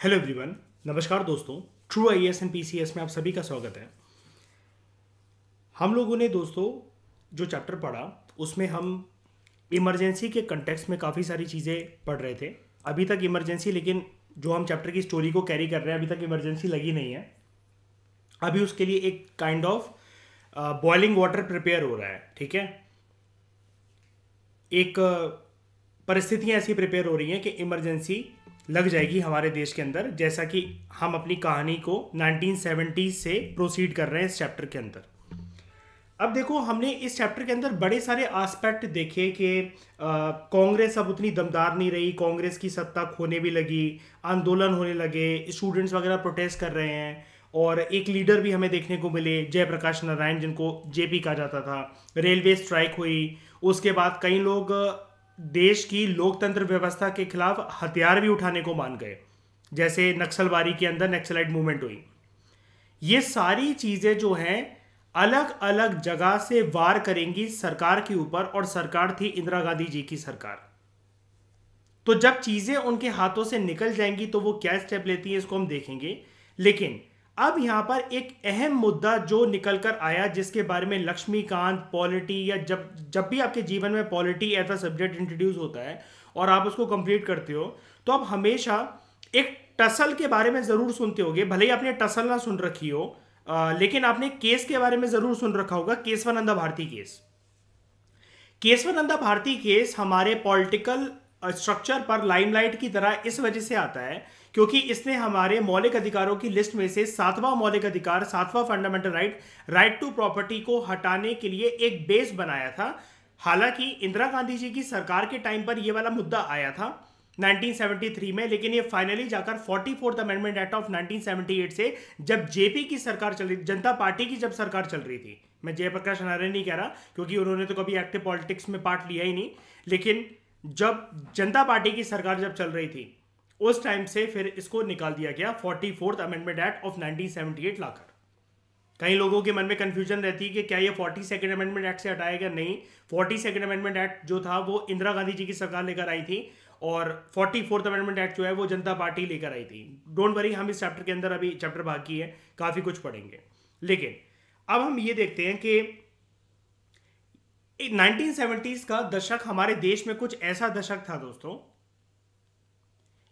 Hello everyone. नमस्कार दोस्तों। True IAS and PCS में आप सभी का स्वागत है। हम लोगों ने दोस्तों जो चैप्टर पढ़ा उसमें हम इमरजेंसी के कंटेक्स्ट में काफ़ी सारी चीज़ें पढ़ रहे थे। अभी तक इमरजेंसी, लेकिन जो हम चैप्टर की स्टोरी को कैरी कर रहे हैं अभी तक इमरजेंसी लगी नहीं है। अभी उसके लिए एक kind of boiling water prepare हो रहा है। ठीक है, एक परिस्थितियां ऐसी प्रिपेयर हो रही हैं कि इमरजेंसी लग जाएगी हमारे देश के अंदर, जैसा कि हम अपनी कहानी को 1970 से प्रोसीड कर रहे हैं इस चैप्टर के अंदर। अब देखो, हमने इस चैप्टर के अंदर बड़े सारे एस्पेक्ट देखे कि कांग्रेस अब उतनी दमदार नहीं रही, कांग्रेस की सत्ता खोने भी लगी, आंदोलन होने लगे, स्टूडेंट्स वगैरह प्रोटेस्ट कर रहे हैं, और एक लीडर भी हमें देखने को मिले, जयप्रकाश नारायण, जिनको जेपी कहा जाता था। रेलवे स्ट्राइक हुई, उसके बाद कई लोग देश की लोकतंत्र व्यवस्था के खिलाफ हथियार भी उठाने को मान गए, जैसे नक्सलबारी के अंदर नक्सलाइट मूवमेंट हुई। ये सारी चीजें जो हैं अलग अलग जगह से वार करेंगी सरकार के ऊपर, और सरकार थी इंदिरा गांधी जी की सरकार। तो जब चीजें उनके हाथों से निकल जाएंगी तो वो क्या स्टेप लेती है इसको हम देखेंगे। लेकिन अब यहां पर एक अहम मुद्दा जो निकल कर आया, जिसके बारे में लक्ष्मीकांत पॉलिटी, या जब जब भी आपके जीवन में polity as a subject introduce होता है और आप उसको कंप्लीट करते हो, तो आप हमेशा एक टसल के बारे में जरूर सुनते होगे। भले ही आपने टसल ना सुन रखी हो, लेकिन आपने केस के बारे में जरूर सुन रखा होगा, केशवानंदा भारती केस। केशवानंदा भारती केस हमारे पॉलिटिकल स्ट्रक्चर पर लाइमलाइट की तरह इस वजह से आता है क्योंकि इसने हमारे मौलिक अधिकारों की लिस्ट में से सातवां मौलिक अधिकार, सातवां fundamental right, right to property को हटाने के लिए एक बेस बनाया था। हालांकि इंदिरा गांधी जी की सरकार के टाइम पर यह वाला मुद्दा आया था 1973 में, लेकिन ये फाइनली जाकर 44th अमेंडमेंट एक्ट ऑफ 1978 से, जब जेपी की सरकार चल रही, जनता पार्टी की जब सरकार चल रही थी, मैं जयप्रकाश नारायण नहीं कह रहा क्योंकि उन्होंने तो कभी एक्टिव पॉलिटिक्स में पार्ट लिया ही नहीं, लेकिन जब जनता पार्टी की सरकार जब चल रही थी उस टाइम से फिर इसको निकाल दिया गया 44th अमेंडमेंट एक्ट ऑफ 1978 लाकर। कई लोगों के मन में कंफ्यूजन रहती है कि क्या ये 42nd अमेंडमेंट एक्ट से हटाया गया। नहीं, 42nd अमेंडमेंट एक्ट जो था वो इंदिरा गांधी जी की सरकार लेकर आई थी, और 44th अमेंडमेंट एक्ट जो है वो जनता पार्टी लेकर आई थी। डोंट वरी, हम इस चैप्टर के अंदर, अभी चैप्टर बाकी है, काफी कुछ पढ़ेंगे। लेकिन अब हम ये देखते हैं कि 1970s का दशक हमारे देश में कुछ ऐसा दशक था दोस्तों,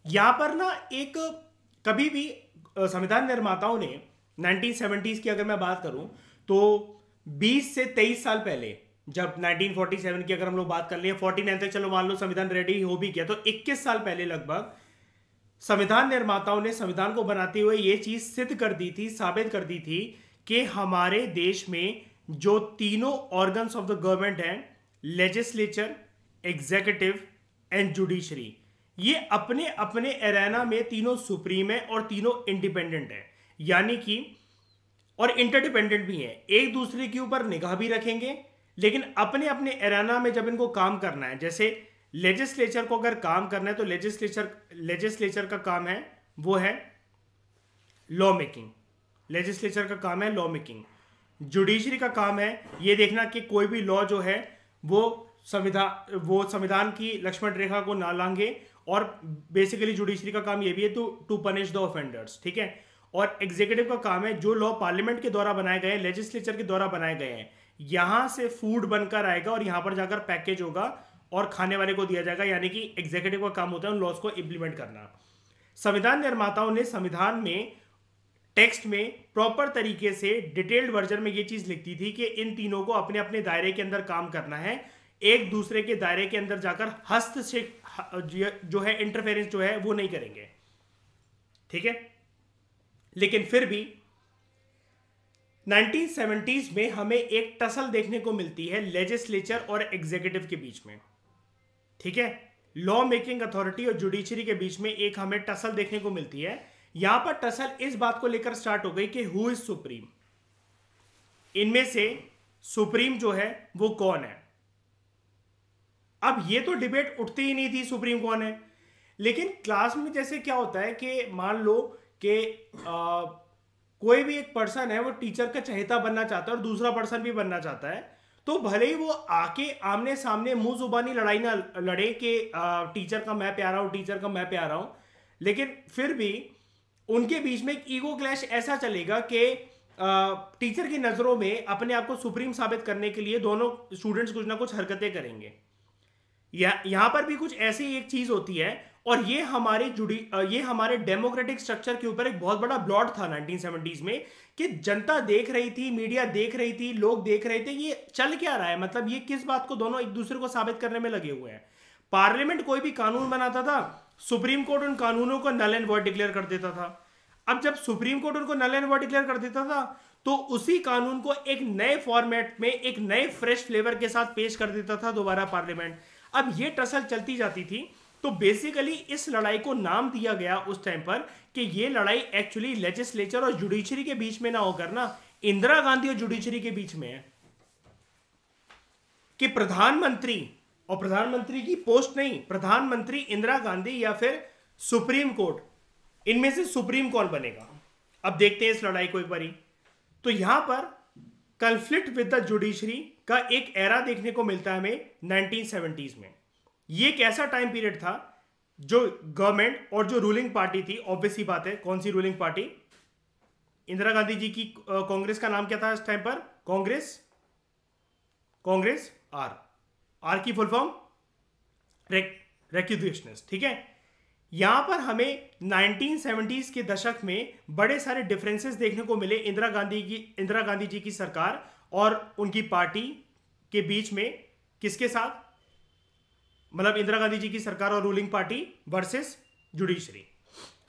यहां पर ना एक, कभी भी संविधान निर्माताओं ने 1970s की अगर मैं बात करूं तो 20 से 23 साल पहले, जब 1947 की अगर हम लोग बात कर लें, 49 तक चलो मान लो संविधान रेडी हो भी गया, तो 21 साल पहले लगभग संविधान निर्माताओं ने संविधान को बनाते हुए यह चीज सिद्ध कर दी थी, साबित कर दी थी कि हमारे देश में जो तीनों ऑर्गन्स ऑफ द गवर्नमेंट हैं, लेजिस्लेचर, एग्जीक्यूटिव एंड जुडिशरी, ये अपने अपने एरेना में तीनों सुप्रीम है और तीनों इंडिपेंडेंट है, यानी कि, और इंटरडिपेंडेंट भी है, एक दूसरे के ऊपर निगाह भी रखेंगे, लेकिन अपने अपने एरेना में जब इनको काम करना है, जैसे लेजिस्लेचर को अगर काम करना है तो लेजिस्लेचर का काम है, वो है लॉ मेकिंग, लेजिस्लेचर का काम है लॉ मेकिंग। जुडिशरी का काम है ये देखना कि कोई भी लॉ जो है वो संविधान की लक्ष्मण रेखा को ना लांघे, और बेसिकली जुडिशरी का काम ये भी है टू पनिश द ऑफेंडर्स। ठीक है, और एग्जीक्यूटिव का काम है जो लॉ पार्लियामेंट के द्वारा बनाए गए हैं, लेजिस्लेचर के द्वारा बनाए गए हैं, यहां से फूड बनकर आएगा और यहां पर जाकर पैकेज होगा और खाने वाले को दिया जाएगा, यानी कि एग्जीक्यूटिव का काम होता है उन लॉज को इंप्लीमेंट करना। संविधान निर्माताओं ने संविधान में टेक्स्ट में प्रॉपर तरीके से डिटेल्ड वर्जन में ये चीज लिखती थी कि इन तीनों को अपने अपने दायरे के अंदर काम करना है, एक दूसरे के दायरे के अंदर जाकर हस्तक्षेप जो है, इंटरफेरेंस जो है वो नहीं करेंगे। ठीक है, लेकिन फिर भी 1970s में हमें एक टसल देखने को मिलती है लेजिस्लेचर और एग्जीक्यूटिव के बीच में। ठीक है, लॉ मेकिंग अथॉरिटी और जुडिशरी के बीच में एक हमें टसल देखने को मिलती है। यहां पर टसल इस बात को लेकर स्टार्ट हो गई कि हु इज सुप्रीम, इनमें से सुप्रीम जो है वो कौन है। अब ये तो डिबेट उठती ही नहीं थी सुप्रीम कौन है, लेकिन क्लास में जैसे क्या होता है कि मान लो कि कोई भी एक पर्सन है वो टीचर का चहेता बनना चाहता है और दूसरा पर्सन भी बनना चाहता है, तो भले ही वो आके आमने सामने मुंह जुबानी लड़ाई ना लड़े कि टीचर का मैं प्यारा हूं, टीचर का मैं प्यारा हूं, लेकिन फिर भी उनके बीच में एक ईगो क्लैश ऐसा चलेगा कि टीचर की नजरों में अपने आप को सुप्रीम साबित करने के लिए दोनों स्टूडेंट्स कुछ ना कुछ हरकतें करेंगे। यहां पर भी कुछ ऐसी एक चीज होती है, और ये हमारे डेमोक्रेटिक स्ट्रक्चर के ऊपर एक बहुत बड़ा ब्लॉट था 1970s में, कि जनता देख रही थी, मीडिया देख रही थी, लोग देख रहे थे ये चल क्या रहा है, मतलब ये किस बात को दोनों एक दूसरे को साबित करने में लगे हुए हैं। पार्लियामेंट कोई भी कानून बनाता था, सुप्रीम कोर्ट उन कानूनों को नल एंड वॉइड डिक्लेयर कर देता था। अब जब सुप्रीम कोर्ट उनको नल एंड वॉइड डिक्लेयर कर देता था, तो उसी कानून को एक नए फॉर्मेट में, एक नए फ्रेश फ्लेवर के साथ पेश कर देता था दोबारा पार्लियामेंट। अब ये टसल चलती जाती थी। तो बेसिकली इस लड़ाई को नाम दिया गया उस टाइम पर कि ये लड़ाई एक्चुअली लेजिस्लेचर और जुडिशरी के बीच में ना होकर ना इंदिरा गांधी और जुडिशरी के बीच में है, कि प्रधानमंत्री, और प्रधानमंत्री की पोस्ट नहीं, प्रधानमंत्री इंदिरा गांधी या फिर सुप्रीम कोर्ट, इनमें से सुप्रीम कौन बनेगा। अब देखते हैं इस लड़ाई को एक बारी। तो यहां पर कन्फ्लिक्ट विद द जुडिशरी का एक एरा देखने को मिलता है हमें 1970s में। ये एक ऐसा टाइम पीरियड था जो गवर्नमेंट और जो रूलिंग पार्टी थी, ऑब्वियस ही बात है कौन सी रूलिंग पार्टी, इंदिरा गांधी जी की कांग्रेस का नाम क्या था इस टाइम पर, कांग्रेस आर की फुल फॉर्म रेक्यूजेशनिस्ट, ठीक है। यहां पर हमें 1970s के दशक में बड़े सारे डिफरेंसेस देखने को मिले इंदिरा गांधी जी की सरकार और उनकी पार्टी के बीच में। किसके साथ, मतलब इंदिरा गांधी जी की सरकार और ruling party versus judiciary,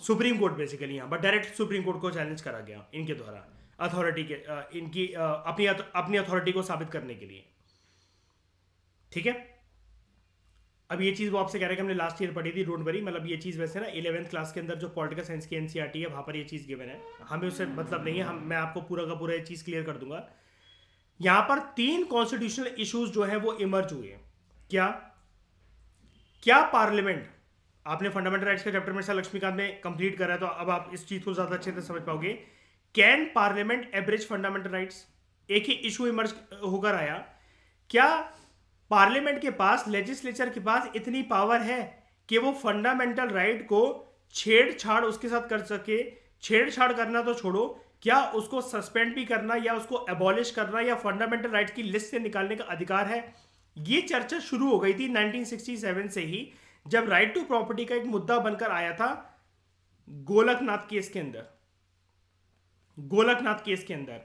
supreme court basically. यहां पर डायरेक्ट सुप्रीम कोर्ट को चैलेंज करा गया इनके द्वारा अथॉरिटी के, इनकी अपनी अथॉरिटी को साबित करने के लिए, ठीक है। अब ये चीज़ वो आपसे कह रहे हैं कि हमने लास्ट ईयर पढ़ी थी, डोंट वरी, मतलब ये चीज़ वैसे ना 11th क्लास के अंदर जो पॉलिटिकल साइंस की एनसीईआरटी है वहाँ पर ये चीज़ गिवन है, हमें उससे मतलब नहीं है, मैं आपको पूरा का पूरा ये चीज़ क्लियर कर दूंगा। यहाँ पर 3 कॉन्स्टिट्यूशनल इश्यूज जो है वो इमर्ज हुए। क्या पार्लियामेंट, आपने फंडामेंटल राइट्स का चैप्टर में से लक्ष्मीकांत में कंप्लीट करा है, तो अब आप इस चीज़ को ज़्यादा अच्छे से समझ पाओगे। कैन पार्लियामेंट एब्रिज फंडामेंटल राइट्स, एक ही इशू इमर्ज होकर आया। क्या पार्लियामेंट के पास, लेजिस्लेचर के पास इतनी पावर है कि वो फंडामेंटल राइट को छेड़छाड़ उसके साथ कर सके? छेड़छाड़ करना तो छोड़ो, क्या उसको सस्पेंड भी करना या उसको एबॉलिश करना या फंडामेंटल राइट की लिस्ट से निकालने का अधिकार है? ये चर्चा शुरू हो गई थी 1967 से ही, जब राइट टू प्रॉपर्टी का एक मुद्दा बनकर आया था गोलकनाथ केस के अंदर। गोलकनाथ केस के अंदर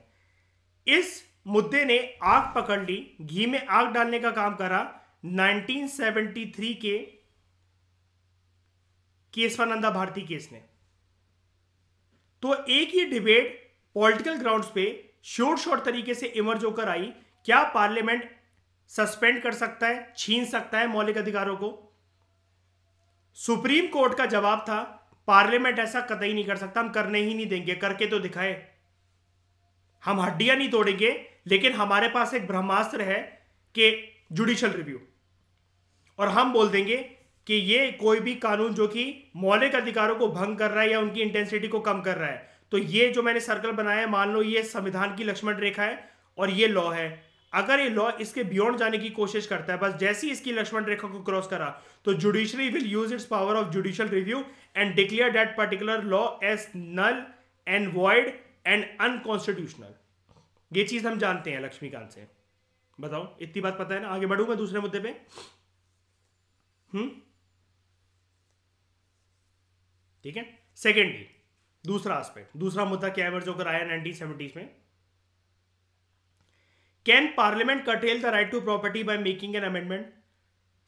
इस मुद्दे ने आग पकड़ ली, घी में आग डालने का काम करा 1973 के केशवानंदा भारती केस ने। तो एक ही डिबेट पॉलिटिकल ग्राउंड्स पे शॉर्ट तरीके से इमर्ज होकर आई, क्या पार्लियामेंट सस्पेंड कर सकता है, छीन सकता है मौलिक अधिकारों को? सुप्रीम कोर्ट का जवाब था पार्लियामेंट ऐसा कतई नहीं कर सकता, हम करने ही नहीं देंगे, करके तो दिखाए। हम हड्डियां नहीं तोड़ेंगे, लेकिन हमारे पास एक ब्रह्मास्त्र है कि जुडिशियल रिव्यू, और हम बोल देंगे कि ये कोई भी कानून जो कि मौलिक अधिकारों को भंग कर रहा है या उनकी इंटेंसिटी को कम कर रहा है, तो ये जो मैंने सर्कल बनाया है, मान लो ये संविधान की लक्ष्मण रेखा है और ये लॉ है। अगर ये लॉ इसके बियॉन्ड जाने की कोशिश करता है, बस जैसी इसकी लक्ष्मण रेखा को क्रॉस करा, तो judiciary will use its power of judicial review and declare that particular law as null and void and unconstitutional. ये चीज हम जानते हैं लक्ष्मीकांत से। बताओ, इतनी बात पता है ना? आगे बढ़ूं मैं दूसरे मुद्दे पे। ठीक है। सेकेंडली, दूसरा एस्पेक्ट, दूसरा मुद्दा क्या इमर्ज होकर आया 1970s में? Can parliament curtail the right to property by making an amendment?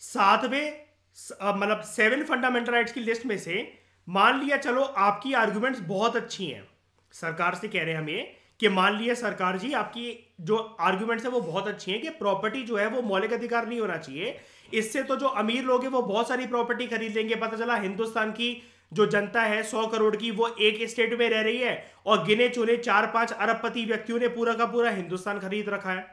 7 fundamental rights की लिस्ट में से मान लिया, चलो आपकी आर्गुमेंट्स बहुत अच्छी हैं, सरकार से कह रहे हैं हम ये कि मान लिया सरकार जी आपकी जो आर्गुमेंट्स है वो बहुत अच्छी हैं कि प्रॉपर्टी जो है वो मौलिक अधिकार नहीं होना चाहिए, इससे तो जो अमीर लोग हैं वो बहुत सारी प्रॉपर्टी खरीद लेंगे। पता चला हिंदुस्तान की जो जनता है 100 करोड़ की, वो एक स्टेट में रह रही है और गिने चुने 4-5 अरबपति व्यक्तियों ने पूरा का पूरा हिंदुस्तान खरीद रखा है।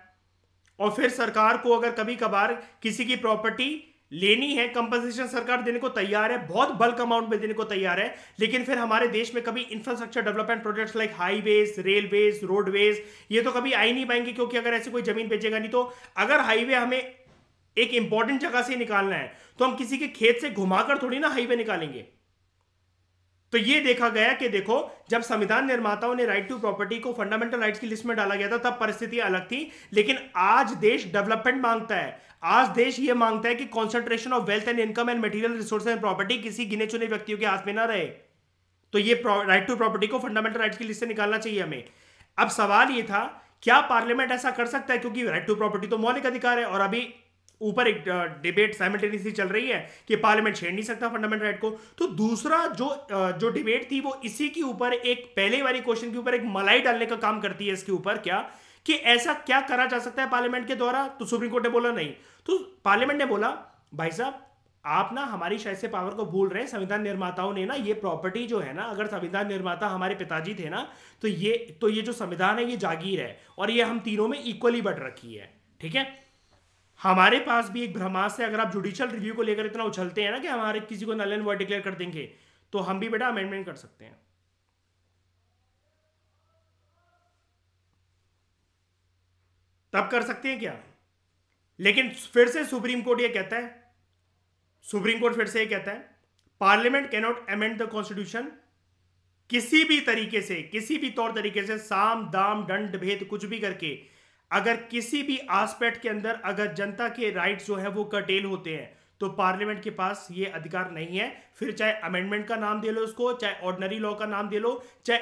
और फिर सरकार को अगर कभी कभार किसी की प्रॉपर्टी लेनी है, कंपनसेशन सरकार देने को तैयार है, बहुत बल्क अमाउंट में देने को तैयार है, लेकिन फिर हमारे देश में कभी infrastructure development projects like highways, railways, roadways ये तो कभी आ ही नहीं पाएंगे, क्योंकि अगर ऐसी कोई जमीन बेचेगा नहीं। तो अगर हाईवे हमें एक इंपॉर्टेंट जगह से निकालना है तो हम किसी के खेत से घुमाकर थोड़ी ना हाईवे निकालेंगे। तो ये देखा गया कि देखो, जब संविधान निर्माताओं ने राइट टू प्रॉपर्टी को फंडामेंटल राइट्स की लिस्ट में डाला गया था तब परिस्थिति अलग थी, लेकिन आज देश डेवलपमेंट मांगता है। आज देश ये मांगता है कि concentration of wealth and income and material resources and property किसी गिने चुने व्यक्तियों के हाथ में ना रहे। तो ये राइट टू प्रॉपर्टी को फंडामेंटल राइट्स की लिस्ट से निकालना चाहिए हमें। अब सवाल ये था, क्या पार्लियामेंट ऐसा कर सकता है? क्योंकि राइट टू प्रॉपर्टी तो मौलिक अधिकार है, और अभी ऊपर एक डिबेट साइमल्टेनियसली चल रही है कि पार्लियामेंट छेड़ नहीं सकता फंडामेंटल राइट को। तो दूसरा जो डिबेट थी वो इसी के ऊपर, एक पहले वाली क्वेश्चन के ऊपर एक मलाई डालने का काम करती है इसके ऊपर, क्या कि ऐसा क्या करा जा सकता है पार्लियामेंट के द्वारा। तो सुप्रीम कोर्ट ने बोला नहीं। तो पार्लियामेंट ने बोला भाई साहब आप ना हमारी शायद से पावर को भूल रहे हैं। संविधान निर्माताओं ने ना ये प्रॉपर्टी जो है ना, अगर संविधान निर्माता हमारे पिताजी थे ना, तो ये जो संविधान है ये जागीर है, और ये हम तीनों में इक्वली बट रखी है। ठीक है, हमारे पास भी एक भ्रमास है। अगर आप जुडिशियल रिव्यू को लेकर इतना उछलते हैं ना कि हमारे किसी को नल एंड वॉइड डिक्लेयर कर देंगे, तो हम भी बेटा अमेंडमेंट कर सकते हैं। तब कर सकते हैं क्या? लेकिन फिर से सुप्रीम कोर्ट ये कहता है, सुप्रीम कोर्ट फिर से ये कहता है parliament can not amend the constitution किसी भी तरीके से, किसी भी तौर तरीके से, साम दाम दंड भेद कुछ भी करके, अगर किसी भी एस्पेक्ट के अंदर अगर जनता के राइट्स जो है वो कर्टेल होते हैं, तो पार्लियामेंट के पास ये अधिकार नहीं है। फिर चाहे अमेंडमेंट का नाम दे लो उसको, चाहे ऑर्डिनरी लॉ का नाम दे लो, चाहे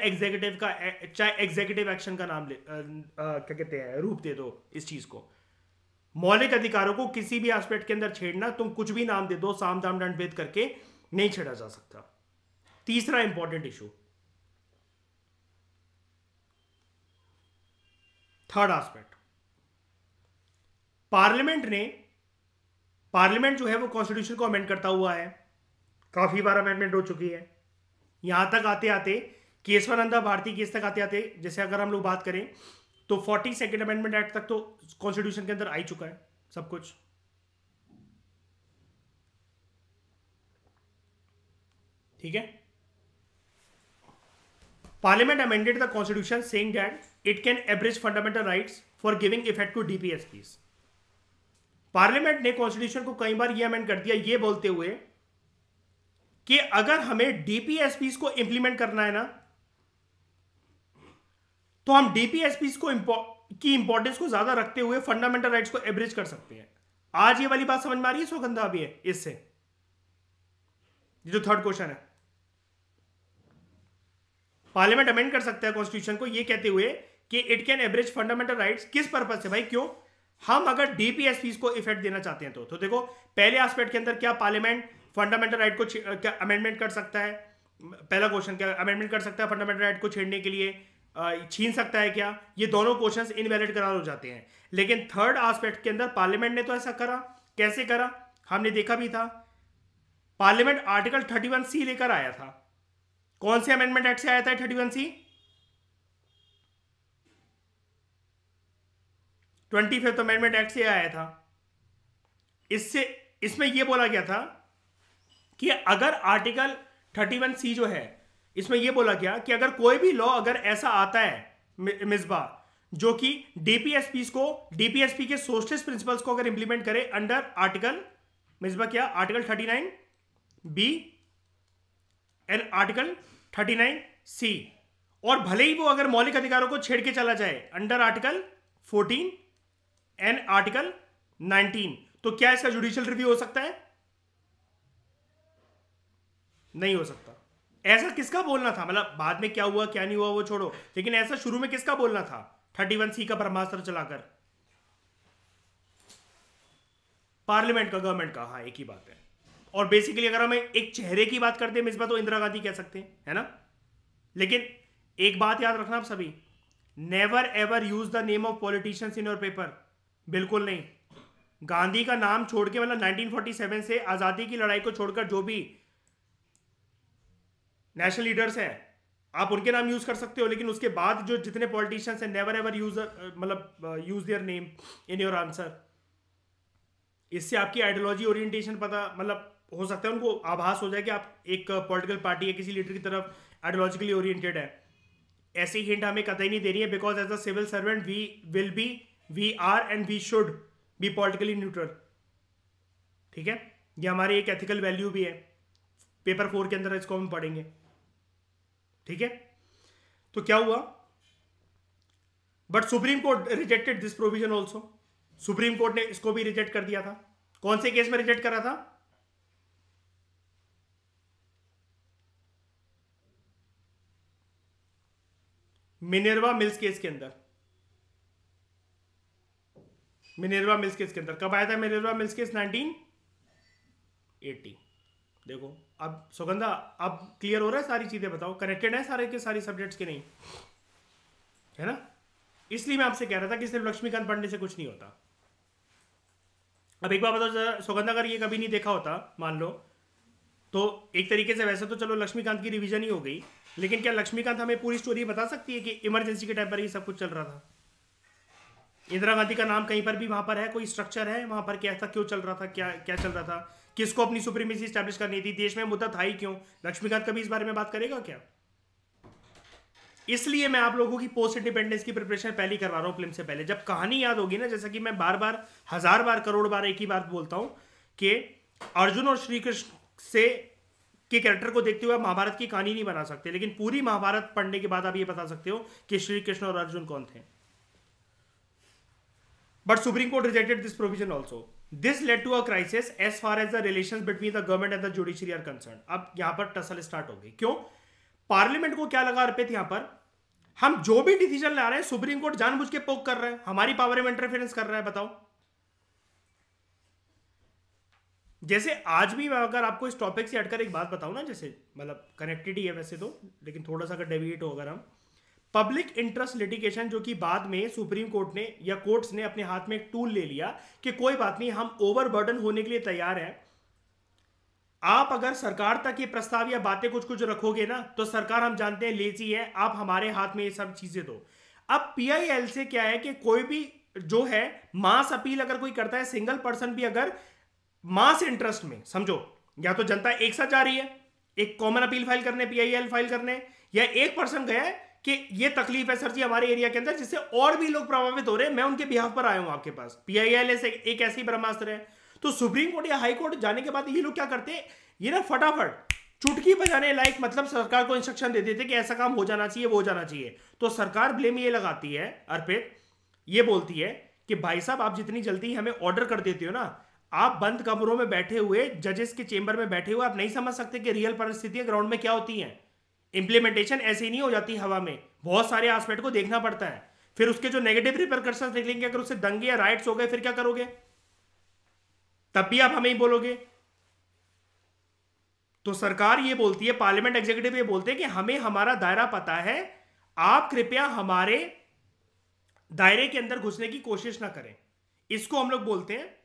एग्जीक्यूटिव एक्शन का नाम क्या कहते हैं, रूप दे दो इस चीज को। मौलिक अधिकारों को किसी भी एस्पेक्ट के अंदर छेड़ना, तुम कुछ भी नाम दे दो, साम दाम दंड भेद करके नहीं छेड़ा जा सकता। तीसरा important issue, third aspect, parliament जो है वो कॉन्स्टिट्यूशन को अमेंड करता हुआ है, काफी बार अमेंडमेंट हो चुकी है। यहां तक आते आते केशवानंदा भारती केस तक आते आते, जैसे अगर हम लोग बात करें तो 42nd अमेंडमेंट एक्ट तक तो कॉन्स्टिट्यूशन के अंदर आ ही चुका है सब कुछ। ठीक है, parliament amended the constitution saying that it can abridge fundamental rights for giving effect to DPSPs. Parliament ने कॉन्स्टिट्यूशन को कई बार यह अमेंड कर दिया ये बोलते हुए कि अगर हमें डीपीएसपीस को इंप्लीमेंट करना है ना, तो हम डीपीएसपीस को की इंपॉर्टेंस को ज्यादा रखते हुए फंडामेंटल राइट्स को एब्रिज कर सकते हैं। आज ये वाली बात समझ में आ रही है सुगंधा अभी है इससे? ये जो थर्ड क्वेश्चन है, पार्लियामेंट अमेंड कर सकता है कॉन्स्टिट्यूशन को ये कहते हुए कि it can abridge fundamental rights. किस पर्पज से भाई? क्यों? हम अगर डीपीएसपीस को इफेक्ट देना चाहते हैं तो देखो, पहले एस्पेक्ट के अंदर क्या पार्लियामेंट फंडामेंटल राइट को क्या अमेंडमेंट कर सकता है? पहला क्वेश्चन, क्या अमेंडमेंट कर सकता है फंडामेंटल राइट को छेड़ने के लिए? छीन सकता है क्या? ये दोनों क्वेश्चंस इनवैलिड करार हो जाते हैं। लेकिन थर्ड एस्पेक्ट के अंदर पार्लियामेंट ने तो ऐसा करा। कैसे करा? हमने देखा भी था, पार्लियामेंट आर्टिकल 31C लेकर आया था। कौन से अमेंडमेंट एक्ट से आया था 31C? 25th अमेंडमेंट एक्ट से आया था। इसमें यह बोला गया था कि अगर आर्टिकल 31C जो है, इसमें यह बोला गया कि अगर कोई भी लॉ अगर ऐसा आता है मिसबा जो कि डीपीएसपी के सोशलिस्ट प्रिंसिपल्स को अगर इंप्लीमेंट करे अंडर आर्टिकल मिसबा क्या, article 39B and article 39C, और भले ही वो अगर मौलिक अधिकारों को छेड़ के चला जाए अंडर आर्टिकल 14 एंड आर्टिकल 19, तो क्या इसका जुडिशियल रिव्यू हो सकता है? नहीं हो सकता। ऐसा किसका बोलना था? मतलब बाद में क्या हुआ क्या नहीं हुआ वो छोड़ो, लेकिन ऐसा शुरू में किसका बोलना था 31C का ब्रह्मास्त्र चलाकर? पार्लियामेंट का, गवर्नमेंट का। हाँ, एक ही बात है। और बेसिकली अगर हम एक चेहरे की बात करते हैं इस बात तो इंदिरा गांधी कह सकते हैं, है ना? लेकिन एक बात याद रखना आप सभी, never ever use the name of politicians in your paper. बिल्कुल नहीं। गांधी का नाम छोड़ के, मतलब 1947 से आजादी की लड़ाई को छोड़कर जो भी नेशनल लीडर्स हैं आप उनके नाम यूज कर सकते हो, लेकिन उसके बाद जो जितने पॉलिटिशियंस हैं never ever use use their name in your answer. इससे आपकी आइडियोलॉजी ओरिएंटेशन पता, मतलब हो सकता है उनको आभास हो जाए कि आप एक पॉलिटिकल पार्टी या किसी लीडर की तरफ आइडियोलॉजिकली ओरिएंटेड है। ऐसी हिंट हमें कतई नहीं देनी है, because as a civil servant we are and we should be politically neutral. ठीक है, ये हमारी एक एथिकल वैल्यू भी है। पेपर 4 के अंदर इसको हम पढ़ेंगे। ठीक है, तो क्या हुआ, but supreme court rejected this provision also. Supreme court ने इसको भी रिजेक्ट कर दिया था। कौन से केस में रिजेक्ट करा था? मिनर्वा मिल्स केस के अंदर। मिनर्वा मिल्स केस के अंदर कब आया था मिनर्वा मिल्स केस? 1980। देखो अब सुगंधा, अब क्लियर हो रहा है सारी चीजें? बताओ, कनेक्टेड है सारे के सारी सब्जेक्ट्स के नहीं, है ना? इसलिए मैं आपसे कह रहा था कि सिर्फ लक्ष्मीकांत पढ़ने से कुछ नहीं होता। अब एक बार बताओ सुगंधा, अगर ये कभी नहीं देखा होता मान लो, तो एक तरीके से वैसे तो चलो लक्ष्मीकांत की रिवीजन ही हो गई, लेकिन क्या लक्ष्मीकांत हमें पूरी स्टोरी बता सकती है कि इमरजेंसी के टाइम पर ये सब कुछ चल रहा था? इंदिरा गांधी का नाम कहीं पर भी वहां पर है? कोई स्ट्रक्चर है वहां पर? क्या था, क्यों चल रहा था, क्या क्या चल रहा था, किसको अपनी सुप्रीमेसी स्टैब्लिश करनी थी, देश में मुद्दा था ही क्यों? लक्ष्मीकांत कभी इस बारे में बात करेगा क्या? इसलिए मैं आप लोगों की पोस्ट इंडिपेंडेंस की प्रिपरेशन पहले ही करवा रहा हूं, फिल्म से पहले। जब कहानी याद होगी ना, जैसा कि मैं बार बार, हजार बार, करोड़ बार एक ही बात बोलता हूं कि अर्जुन और श्री कृष्ण से के कैरेक्टर को देखते हुए आप महाभारत की कहानी नहीं बना सकते, लेकिन पूरी महाभारत पढ़ने के बाद आप ये बता सकते हो कि श्री कृष्ण और अर्जुन कौन थे। But supreme court rejected this provision also. This led to a crisis as far as the relations between the government and the judiciary are concern. अब यहां पर टसल स्टार्ट हो गई। क्यों? पार्लियामेंट को क्या लगा अर्पित, यहां पर हम जो भी डिसीजन ला रहे हैं सुप्रीम कोर्ट जानबूझ के पोक कर रहा है, हमारी पावर में इंटरफेरेंस कर रहा है। बताओ, जैसे आज भी मैं अगर आपको इस टॉपिक से हटकर एक बात बताऊं ना, जैसे मतलब कनेक्टेड ही है वैसे तो, लेकिन थोड़ा सा अगर डेविएट हो, अगर हम पब्लिक इंटरेस्ट लिटिगेशन, जो कि बाद में सुप्रीम कोर्ट ने या कोर्ट्स ने अपने हाथ में एक टूल ले लिया कि कोई बात नहीं, हम ओवरबर्डन होने के लिए तैयार हैं। आप अगर सरकार तक ये प्रस्ताव या बातें कुछ कुछ रखोगे ना, तो सरकार, हम जानते हैं, लेजी है, आप हमारे हाथ में ये सब चीजें दो। अब पीआईएल से क्या है कि कोई भी जो है मास अपील अगर कोई करता है, सिंगल पर्सन भी अगर मास इंटरेस्ट में, समझो, या तो जनता एक साथ जा रही है एक कॉमन अपील फाइल करने, पीआईएल फाइल करने, या एक पर्सन गया है कि ये तकलीफ है सर जी हमारे एरिया के अंदर, जिससे और भी लोग प्रभावित हो रहे हैं, मैं उनके बिहाफ पर आया हूं आपके पास। पीआईएल एक ऐसी ब्रह्मास्त्र है। तो सुप्रीम कोर्ट या हाई कोर्ट जाने के बाद ये लोग क्या करते हैं, ये ना फटाफट चुटकी बजाने लायक, मतलब सरकार को इंस्ट्रक्शन दे देते कि ऐसा काम हो जाना चाहिए, वो हो जाना चाहिए। तो सरकार ब्लेम ये लगाती है अर्पित, ये बोलती है कि भाई साहब आप जितनी जल्दी हमें ऑर्डर कर देते हो ना, आप बंद कमरों में बैठे हुए, जजेस के चेंबर में बैठे हुए, आप नहीं समझ सकते कि रियल परिस्थितियां ग्राउंड में क्या होती हैं। इंप्लीमेंटेशन ऐसे ही नहीं हो जाती हवा में, बहुत सारे एस्पेक्ट को देखना पड़ता है। फिर उसके जो नेगेटिव रिपरकशंस निकलेंगे, अगर उससे दंगे या राइट्स हो गए, फिर क्या करोगे? तब भी आप हमें ही बोलोगे। तो सरकार ये बोलती है, पार्लियामेंट एग्जीक्यूटिव ये बोलते हैं कि हमें हमारा दायरा पता है, आप कृपया हमारे दायरे के अंदर घुसने की कोशिश ना करें। इसको हम लोग बोलते हैं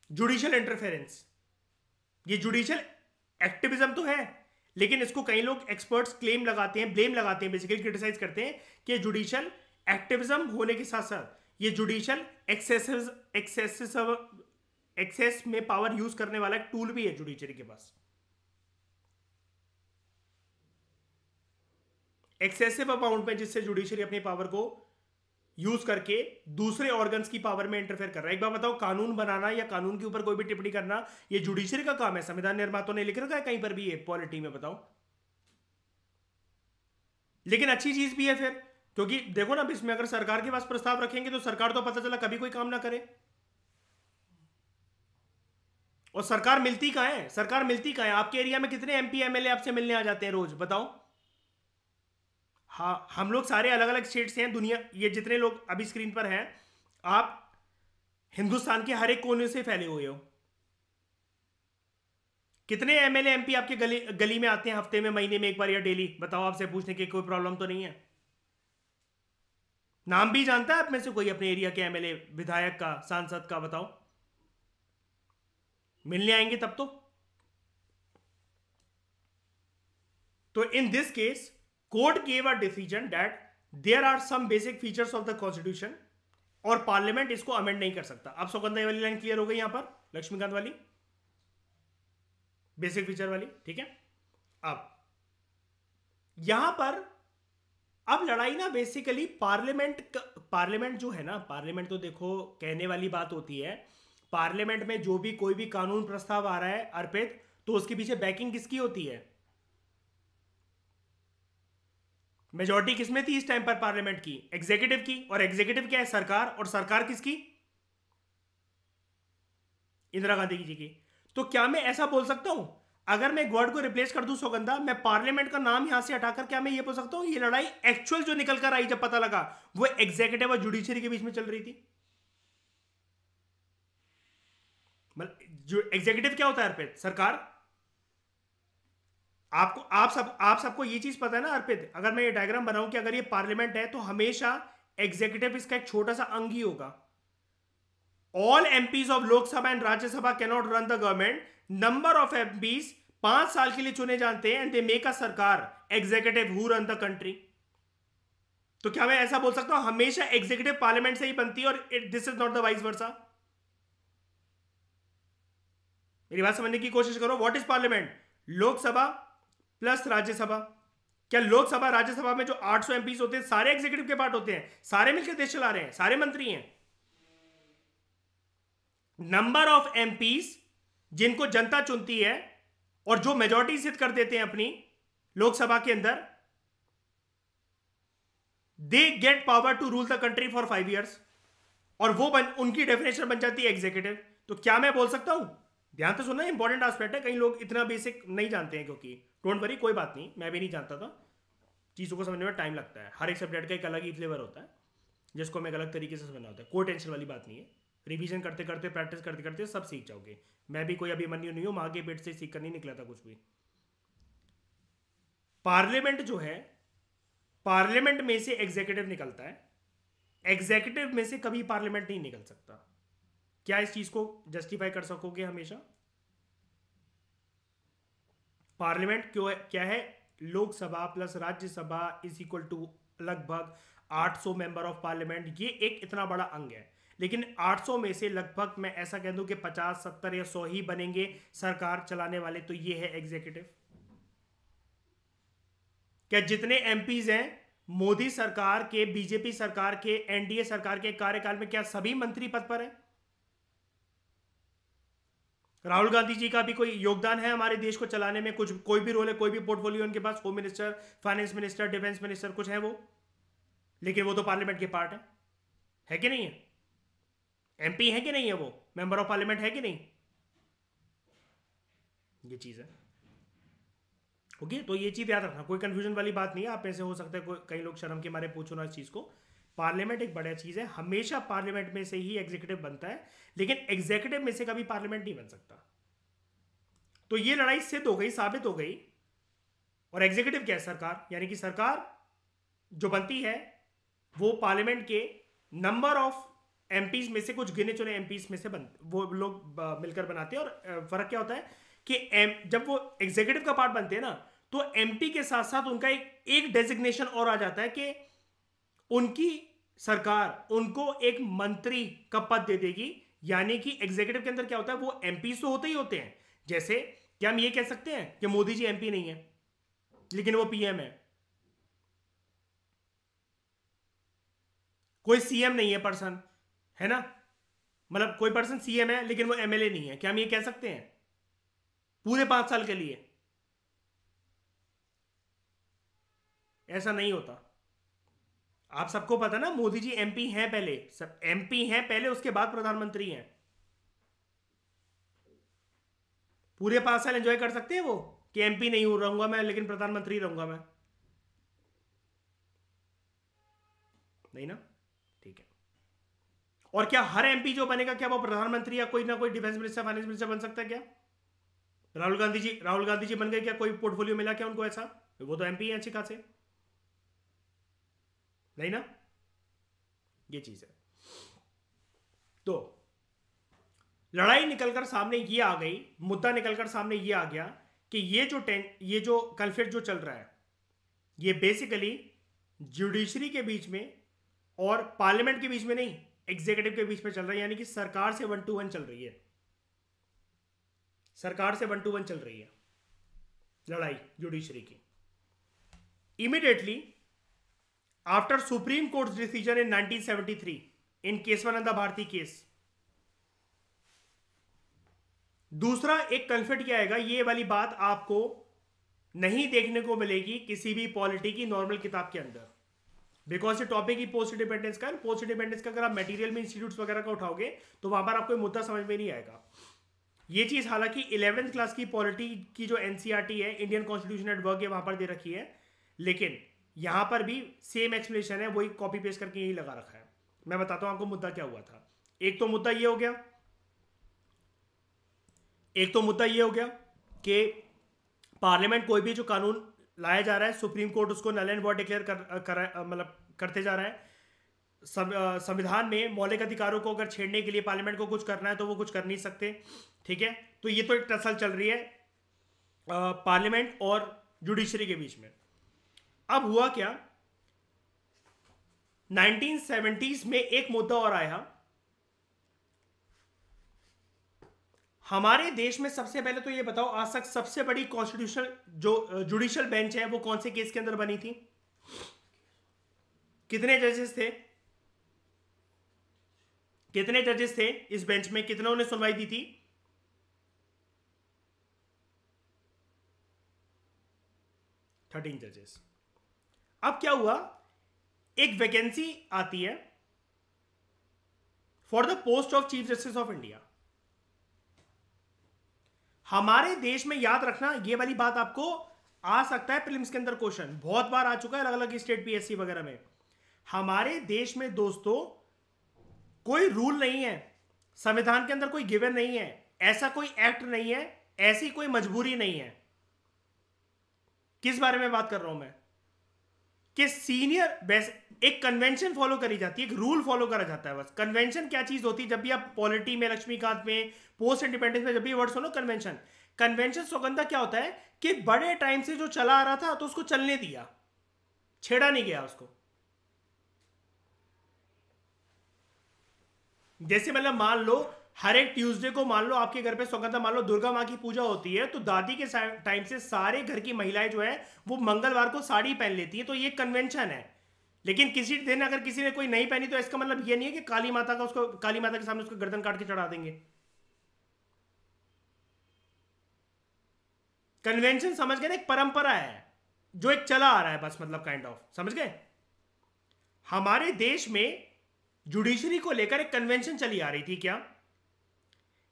जुडिशियल इंटरफेरेंस। ये जुडिशियल एक्टिविज्म तो है, लेकिन इसको कई लोग एक्सपर्ट्स क्लेम लगाते हैं, ब्लेम लगाते हैं, बेसिकली क्रिटिसाइज करते हैं कि जुडिशियल एक्टिविज्म होने के साथ साथ ये जुडिशियल एक्सेस में पावर यूज करने वाला एक टूल भी है जुडिशरी के पास। एक्सेसिव अमाउंट में, जिससे जुडिशरी अपनी पावर को यूज करके दूसरे ऑर्गन्स की पावर में इंटरफेयर कर रहा है। एक बार बताओ, कानून बनाना या कानून के ऊपर कोई भी टिप्पणी करना ये जुडिशरी का काम है? संविधान निर्माताओं ने लिख रखा है कहीं पर भी ये पॉलिटी में? बताओ। लेकिन अच्छी चीज भी है फिर, क्योंकि देखो ना, इसमें अगर सरकार के पास प्रस्ताव रखेंगे तो सरकार तो पता चला कभी कोई काम ना करे। और सरकार मिलती कहां है? सरकार मिलती कहां है? आपके एरिया में कितने एमपी एमएलए आपसे मिलने आ जाते हैं रोज? बताओ। हाँ, हम लोग सारे अलग अलग स्टेट से हैं। दुनिया, ये जितने लोग अभी स्क्रीन पर हैं, आप हिंदुस्तान के हर एक कोने से फैले हुए हो। कितने एमएलए एमपी आपके गली गली में आते हैं हफ्ते में, महीने में एक बार या डेली? बताओ, आपसे पूछने की कोई प्रॉब्लम तो नहीं है? नाम भी जानता है आप में से कोई अपने एरिया के एमएलए, विधायक का, सांसद का? बताओ। मिलने आएंगे तब तो in this case court gave a decision that there are some basic features of the constitution और पार्लियामेंट इसको अमेंड नहीं कर सकता। अब सौगंधा वाली लाइन क्लियर हो गई यहां पर, लक्ष्मीकांत वाली बेसिक फीचर वाली, ठीक है। अब यहां पर अब लड़ाई ना बेसिकली पार्लियामेंट जो है ना, पार्लियामेंट तो देखो कहने वाली बात होती है। पार्लियामेंट में जो भी कोई भी कानून प्रस्ताव आ रहा है अर्पित, तो उसके पीछे बैकिंग किसकी होती है? मेजोरिटी किसमें थी इस टाइम पर पार्लियामेंट की? एग्जीक्यूटिव की। और एग्जीक्यूटिव क्या है? सरकार। और सरकार किसकी? इंदिरा गांधी जी की। तो क्या मैं ऐसा बोल सकता हूं, अगर मैं वर्ड को रिप्लेस कर दूं सौगंधा, मैं पार्लियामेंट का नाम यहां से हटाकर क्या मैं ये बोल सकता हूं ये लड़ाई एक्चुअल जो निकल कर आई जब पता लगा वो एग्जीक्यूटिव और जुडिशरी के बीच में चल रही थी? मतलब जो एग्जीक्यूटिव क्या होता है अर्पित? सरकार। आपको आप सबको ये चीज पता है ना अर्पित, अगर मैं ये डायग्राम बनाऊं कि अगर ये पार्लियामेंट है तो हमेशा एग्जीक्यूटिव इसका एक छोटा सा अंग ही होगा। All MPs of Lok Sabha and Rajya Sabha can not run the government. Number of MPs 5 साल के लिए चुने जाते हैं एंड दे मेक अ सरकार, executive who run the country. तो क्या मैं ऐसा बोल सकता हूं हमेशा एग्जीक्यूटिव पार्लियामेंट से ही बनती है और this is not the vice versa? मेरी बात समझने की कोशिश करो। What is parliament? Lok Sabha plus Rajya Sabha. क्या लोकसभा राज्यसभा में जो 800 एमपीज होते हैं सारे एग्जीक्यूटिव के पार्ट होते हैं? सारे मिलकर देश चला रहे हैं, सारे मंत्री हैं। नंबर ऑफ एमपीज जिनको जनता चुनती है और जो मेजॉरिटी सिद्ध कर देते हैं अपनी लोकसभा के अंदर, they get power to rule the country for 5 years। और वो उनकी डेफिनेशन बन जाती है एग्जीक्यूटिव। तो क्या मैं बोल सकता हूं, ध्यान से सुनना, इंपॉर्टेंट एस्पेक्ट है, कई लोग इतना बेसिक नहीं जानते हैं, क्योंकि डोंट वरी, कोई बात नहीं, मैं भी नहीं जानता था। चीज़ों को समझने में टाइम लगता है, हर एक सब्जेक्ट का एक अलग ही फ्लेवर होता है जिसको हमें एक अलग तरीके से समझना होता है। कोई टेंशन वाली बात नहीं है, रिवीजन करते करते प्रैक्टिस करते करते सब सीख जाओगे। मैं भी कोई अभिमन्यु नहीं हूँ, माँ के पेट से सीख कर नहीं निकला था कुछ भी। पार्लियामेंट जो है, पार्लियामेंट में से एग्जीक्यूटिव निकलता है, एग्जीक्यूटिव में से कभी पार्लियामेंट नहीं निकल सकता। क्या इस चीज को जस्टिफाई कर सकोगे हमेशा? पार्लियामेंट क्यों है, क्या है? Lok Sabha plus Rajya Sabha is equal to लगभग 800 मेंबर ऑफ पार्लियामेंट। ये एक इतना बड़ा अंग है, लेकिन 800 में से लगभग मैं ऐसा कह दूं कि 50, 70 या 100 ही बनेंगे सरकार चलाने वाले। तो ये है एग्जीक्यूटिव। क्या जितने एमपीज हैं मोदी सरकार के, बीजेपी सरकार के, एनडीए सरकार के कार्यकाल में, क्या सभी मंत्री पद पर हैं? राहुल गांधी जी का भी कोई योगदान है हमारे देश को चलाने में? कुछ कोई भी रोल है, कोई भी पोर्टफोलियो उनके पास, home minister, finance minister, defence minister, कुछ है वो? लेकिन वो तो पार्लियामेंट के पार्ट है कि नहीं है? एमपी है कि नहीं है? वो मेंबर ऑफ पार्लियामेंट है कि नहीं? ये चीज है। ओके, तो ये चीज याद रखना, कोई कंफ्यूजन वाली बात नहीं है। आप में से हो सकता है कई लोग शर्म के मारे पूछो ना इस चीज को। पार्लियामेंट एक बड़ा चीज है, हमेशा पार्लियामेंट में से ही एग्जीक्यूटिव बनता है, लेकिन एग्जीक्यूटिव में से कभी पार्लियामेंट नहीं बन सकता। तो ये लड़ाई सिद्ध हो गई, साबित हो गई। और एग्जीक्यूटिव क्या है? सरकार। यानी कि सरकार जो बनती है वो पार्लियामेंट के नंबर ऑफ एमपीज में से, कुछ गिने चुने एमपीज में से वो लोग मिलकर बनाते हैं। और फर्क क्या होता है कि जब वो एग्जीक्यूटिव का पार्ट बनते हैं ना, तो एमपी के साथ साथ उनका एक डेजिग्नेशन और आ जाता है कि उनकी सरकार उनको एक मंत्री का पद दे देगी। यानी कि एग्जीक्यूटिव के अंदर क्या होता है, वो एमपी तो होते ही होते हैं। जैसे क्या हम ये कह सकते हैं कि मोदी जी एमपी नहीं है लेकिन वो पीएम है? कोई सीएम नहीं है पर्सन, है ना? मतलब कोई पर्सन सीएम है लेकिन वो एमएलए नहीं है, क्या हम ये कह सकते हैं पूरे 5 साल के लिए? ऐसा नहीं होता। आप सबको पता ना, मोदी जी एमपी हैं पहले, सब एमपी हैं पहले, उसके बाद प्रधानमंत्री हैं। पूरे 5 साल एंजॉय कर सकते हैं वो कि एमपी नहीं हो रहूंगा मैं लेकिन प्रधानमंत्री रहूंगा मैं? नहीं ना? ठीक है। और क्या हर एमपी जो बनेगा क्या वो प्रधानमंत्री या कोई ना कोई डिफेंस मिनिस्टर, फाइनेंस मिनिस्टर बन सकता है क्या? राहुल गांधी जी बन गए, क्या कोई पोर्टफोलियो मिला क्या उनको ऐसा? वो तो एमपी है अच्छी खासे, नहीं ना? ये चीज है। तो लड़ाई निकलकर सामने ये आ गई, मुद्दा निकलकर सामने ये आ गया कि ये जो कॉन्फ्लिक्ट जो चल रहा है ये बेसिकली जुडिशरी के बीच में और पार्लियामेंट के बीच में नहीं, एग्जीक्यूटिव के बीच में चल रहा है। यानी कि सरकार से 1 to 1 चल रही है, सरकार से 1 to 1 चल रही है लड़ाई जुडिशरी की। Immediately after supreme court decision in 1973 in Keshavananda Bharati case, दूसरा एक कॉन्फ्लिक्ट क्या आएगा, ये वाली बात आपको नहीं देखने को मिलेगी किसी भी पॉलिटी की नॉर्मल किताब के अंदर, बिकॉज ये टॉपिक ही पोस्ट इंडिपेंडेंस का है। पोस्ट इंडिपेंडेंस का अगर आप मटेरियल में इंस्टीट्यूट्स वगैरह का उठाओगे तो वहां पर आपको ये मुद्दा समझ में नहीं आएगा। ये चीज हालांकि 11th क्लास की पॉलिटी की जो एनसीईआरटी है, इंडियन कॉन्स्टिट्यूशन एट वर्क, है वहां पर दे रखी है, लेकिन यहां पर भी सेम एक्सप्लेनेशन है, वही कॉपी पेस्ट करके यही लगा रखा है। मैं बताता हूं आपको मुद्दा क्या हुआ था। एक तो मुद्दा ये हो गया, कि पार्लियामेंट कोई भी जो कानून लाया जा रहा है, सुप्रीम कोर्ट उसको नल एंड वॉइड डिक्लेयर मतलब करते जा रहा है। संविधान में मौलिक अधिकारों को अगर छेड़ने के लिए पार्लियामेंट को कुछ करना है तो वो कुछ कर नहीं सकते। ठीक है, तो ये तो एक टसल चल रही है पार्लियामेंट और जुडिशरी के बीच में। अब हुआ क्या, 1970s में एक मुद्दा और आया। हमारे देश में सबसे पहले तो ये बताओ, आज तक सबसे बड़ी कॉन्स्टिट्यूशनल जो जुडिशियल बेंच है वो कौन से केस के अंदर बनी थी? कितने जजेस थे? इस बेंच में? कितनों ने सुनवाई दी थी? 13 जजेस। अब क्या हुआ, एक वैकेंसी आती है for the post of chief justice of India. हमारे देश में, याद रखना ये वाली बात, आपको आ सकता है प्रीलिम्स के अंदर क्वेश्चन, बहुत बार आ चुका है अलग अलग स्टेट पीएससी वगैरह में। हमारे देश में दोस्तों कोई रूल नहीं है, संविधान के अंदर कोई गिवन नहीं है, ऐसा कोई एक्ट नहीं है, ऐसी कोई मजबूरी नहीं है। किस बारे में बात कर रहा हूं मैं, कि सीनियर एक कन्वेंशन फॉलो करी जाती है, एक रूल फॉलो करा जाता है बस। कन्वेंशन क्या चीज होती है? जब भी आप पॉलिटी में, लक्ष्मीकांत में, पोस्ट इंडिपेंडेंस में जब भी वर्ड सुनो कन्वेंशन सौगंधा क्या होता है कि बड़े टाइम से जो चला आ रहा था तो उसको चलने दिया, छेड़ा नहीं गया उसको। जैसे मतलब मान लो हर एक ट्यूसडे को, मान लो आपके घर पे सौगंधा, मान लो दुर्गा माँ की पूजा होती है, तो दादी के टाइम से सारे घर की महिलाएं जो है वो मंगलवार को साड़ी पहन लेती है, तो ये कन्वेंशन है। लेकिन किसी दिन अगर किसी ने कोई नहीं पहनी तो इसका मतलब ये नहीं है कि काली माता के सामने उसको गर्दन काट के चढ़ा देंगे। कन्वेंशन समझ गए ना, एक परंपरा है जो एक चला आ रहा है बस, मतलब काइंड ऑफ, समझ गए? हमारे देश में जुडिशरी को लेकर एक कन्वेंशन चली आ रही थी क्या,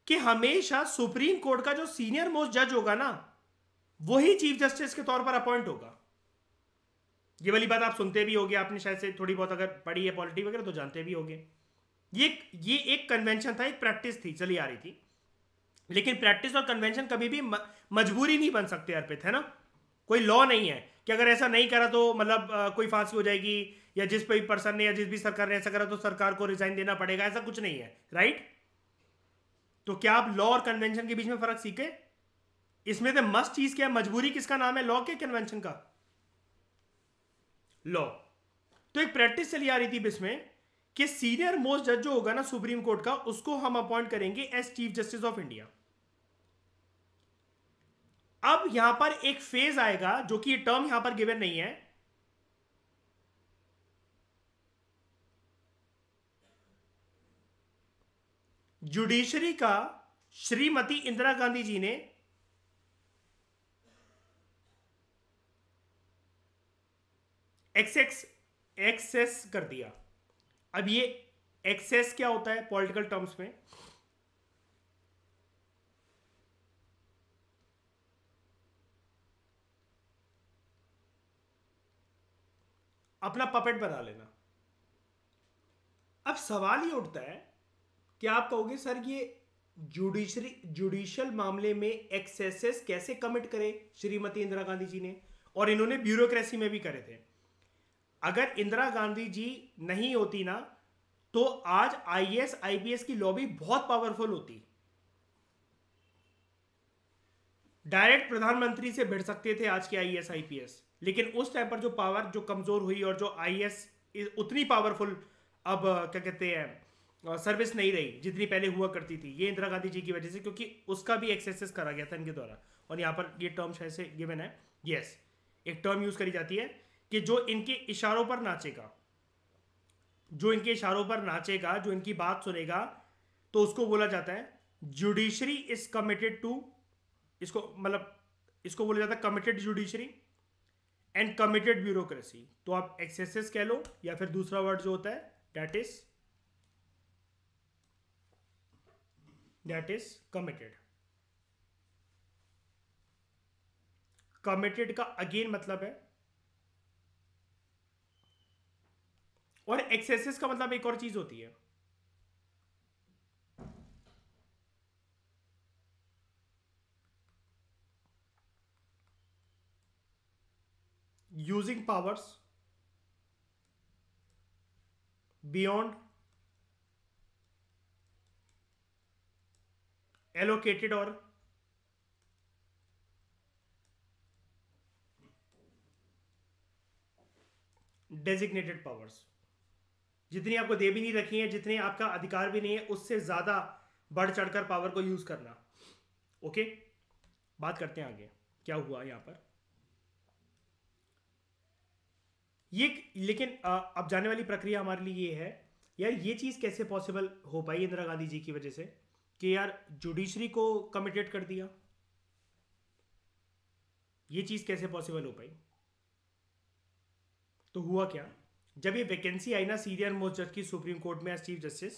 कि हमेशा सुप्रीम कोर्ट का जो सीनियर मोस्ट जज होगा ना, वही चीफ जस्टिस के तौर पर अपॉइंट होगा। ये वाली बात आप सुनते भी होगे, आपने शायद से थोड़ी बहुत अगर पढ़ी है पॉलिटी वगैरह तो जानते भी होगे। ये एक कन्वेंशन था, एक प्रैक्टिस थी, चली आ रही थी। लेकिन प्रैक्टिस और कन्वेंशन कभी भी मजबूरी नहीं बन सकते अर्पित, है ना? कोई लॉ नहीं है कि अगर ऐसा नहीं करा तो मतलब कोई फांसी हो जाएगी, या जिस भी पर्सन ने या जिस भी सरकार ने ऐसा करा तो सरकार को रिजाइन देना पड़ेगा, ऐसा कुछ नहीं है, राइट? तो क्या आप लॉ और कन्वेंशन के बीच में फर्क सीखे? इसमें से मस्ट चीज क्या है, मजबूरी किसका नाम है, लॉ के कन्वेंशन का? लॉ। तो एक प्रैक्टिस चली आ रही थी इसमें कि सीनियर मोस्ट जज जो होगा ना सुप्रीम कोर्ट का, उसको हम अपॉइंट करेंगे as chief justice of India. अब यहां पर एक फेज आएगा, जो कि टर्म यहां पर गिवन नहीं है, जुडिशरी का श्रीमती इंदिरा गांधी जी ने एक्सेस कर दिया। अब ये एक्सेस क्या होता है पॉलिटिकल टर्म्स में? अपना पपेट बना लेना। अब सवाल ये उठता है कि आप कहोगे सर ये जुडिशियल मामले में एक्सेसेस कैसे कमिट करे श्रीमती इंदिरा गांधी जी ने, और इन्होंने ब्यूरोक्रेसी में भी करे थे। अगर इंदिरा गांधी जी नहीं होती ना, तो आज आईएएस आईपीएस की लॉबी बहुत पावरफुल होती, डायरेक्ट प्रधानमंत्री से भिड़ सकते थे आज के आईएएस आईपीएस। लेकिन उस टाइम पर जो पावर जो कमजोर हुई, और जो आईएएस उतनी पावरफुल अब क्या कहते हैं सर्विस नहीं रही जितनी पहले हुआ करती थी, ये इंदिरा गांधी जी की वजह से, क्योंकि उसका भी एक्सेस करा गया था इनके द्वारा। और यहाँ पर ये टर्म शायद से गिवन है, यस, एक टर्म यूज करी जाती है कि जो इनके इशारों पर नाचेगा, जो इनकी बात सुनेगा, तो उसको बोला जाता है जुडिशरी इज कमिटेड टू, इसको मतलब इसको बोला जाता है committed judiciary and committed bureaucracy. तो आप एक्सेसेस कह लो या फिर दूसरा वर्ड जो होता है दैट इज कमिटेड। कमिटेड का अगेन मतलब है, और एक्सेसेस का मतलब एक और चीज होती है, यूजिंग पावर्स बियॉन्ड एलोकेटेड और डेजिग्नेटेड पावर्स। जितनी आपको दे भी नहीं रखी है, जितने आपका अधिकार भी नहीं है, उससे ज्यादा बढ़ चढ़कर पावर को यूज करना। ओके, बात करते हैं आगे क्या हुआ यहां पर। ये लेकिन अब जाने वाली प्रक्रिया हमारे लिए ये है, यार ये चीज कैसे पॉसिबल हो पाई इंदिरा गांधी जी की वजह से कि यार जुडिशरी को कमिटेड कर दिया, ये चीज कैसे पॉसिबल हो पाई। तो हुआ क्या, जब ये वैकेंसी आई ना सीनियर मोस्ट जज की सुप्रीम कोर्ट में एज चीफ जस्टिस,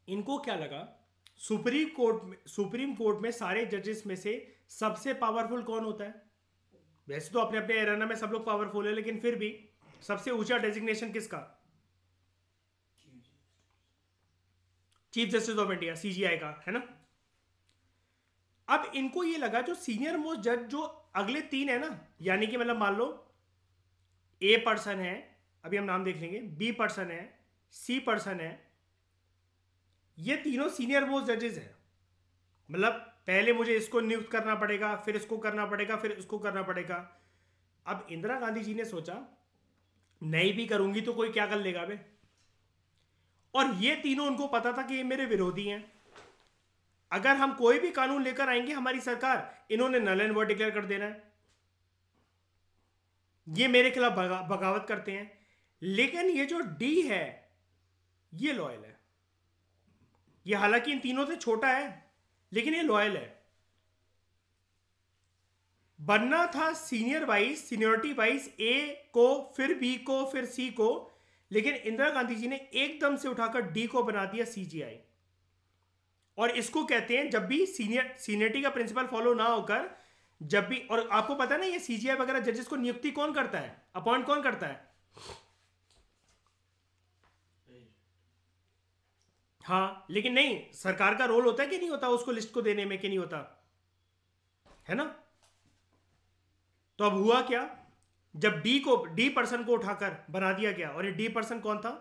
इनको क्या लगा सुप्रीम कोर्ट में सारे जजेस में से सबसे पावरफुल कौन होता है। वैसे तो अपने अपने एराना में सब लोग पावरफुल है, लेकिन फिर भी सबसे ऊंचा डेजिग्नेशन किसका, chief justice of India, CGI का, है ना। अब इनको ये लगा जो सीनियर मोस्ट जज जो अगले तीन है ना, यानी कि मतलब मान लो ए पर्सन है, अभी हम नाम देख लेंगे, बी पर्सन है, सी पर्सन है, ये तीनों सीनियर मोस्ट जजेस हैं। मतलब पहले मुझे इसको नियुक्त करना पड़ेगा, फिर इसको करना पड़ेगा, फिर इसको करना पड़ेगा। अब इंदिरा गांधी जी ने सोचा नहीं भी करूंगी तो कोई क्या कर लेगा बे, और ये तीनों उनको पता था कि ये मेरे विरोधी हैं। अगर हम कोई भी कानून लेकर आएंगे हमारी सरकार, इन्होंने नल एंड वॉइड डिक्लेयर कर देना है, ये मेरे खिलाफ बगावत करते हैं। लेकिन ये जो डी है ये लॉयल है, ये हालांकि इन तीनों से छोटा है लेकिन ये लॉयल है। बनना था सीनियर वाइज, सीनियोरिटी वाइज ए को, फिर बी को, फिर सी को, लेकिन इंदिरा गांधी जी ने एकदम से उठाकर डी को बना दिया सीजीआई। और इसको कहते हैं जब भी सीनियरिटी का प्रिंसिपल फॉलो ना होकर, जब भी, और आपको पता है ना ये सीजीआई वगैरह जजेस को नियुक्ति कौन करता है, अपॉइंट कौन करता है। हाँ, लेकिन नहीं, सरकार का रोल होता है कि नहीं होता उसको लिस्ट को देने में, कि नहीं होता, है ना। तो अब हुआ क्या, जब डी पर्सन को उठाकर बना दिया गया, और ये डी पर्सन कौन था,